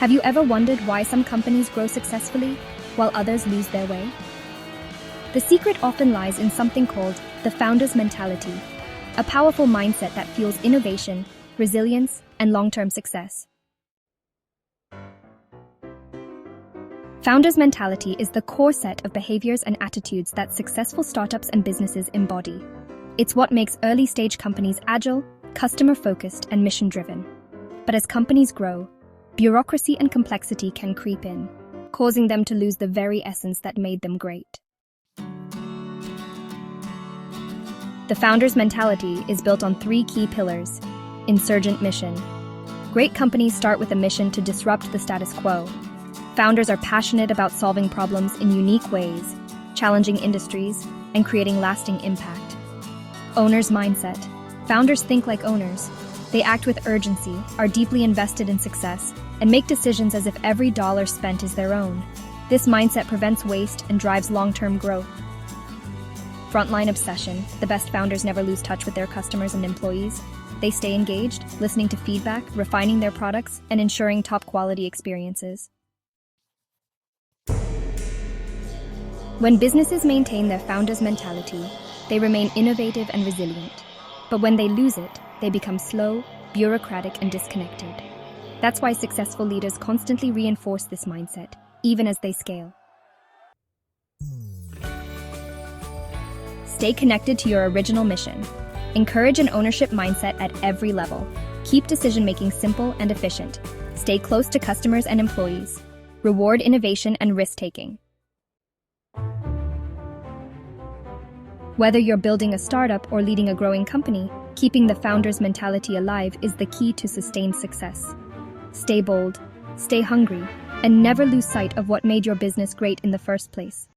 Have you ever wondered why some companies grow successfully while others lose their way? The secret often lies in something called the founder's mentality, a powerful mindset that fuels innovation, resilience, and long-term success. Founder's mentality is the core set of behaviors and attitudes that successful startups and businesses embody. It's what makes early-stage companies agile, customer-focused, and mission-driven. But as companies grow, bureaucracy and complexity can creep in, causing them to lose the very essence that made them great. The founder's mentality is built on three key pillars: insurgent mission. Great companies start with a mission to disrupt the status quo. Founders are passionate about solving problems in unique ways, challenging industries, and creating lasting impact. Owner's mindset. Founders think like owners. They act with urgency, are deeply invested in success, and make decisions as if every dollar spent is their own. This mindset prevents waste and drives long-term growth. Frontline obsession. The best founders never lose touch with their customers and employees. They stay engaged, listening to feedback, refining their products, and ensuring top-quality experiences. When businesses maintain their founder's mentality, they remain innovative and resilient. But when they lose it, they become slow, bureaucratic, and disconnected. That's why successful leaders constantly reinforce this mindset, even as they scale. Stay connected to your original mission. Encourage an ownership mindset at every level. Keep decision-making simple and efficient. Stay close to customers and employees. Reward innovation and risk-taking. Whether you're building a startup or leading a growing company, keeping the founder's mentality alive is the key to sustained success. Stay bold, stay hungry, and never lose sight of what made your business great in the first place.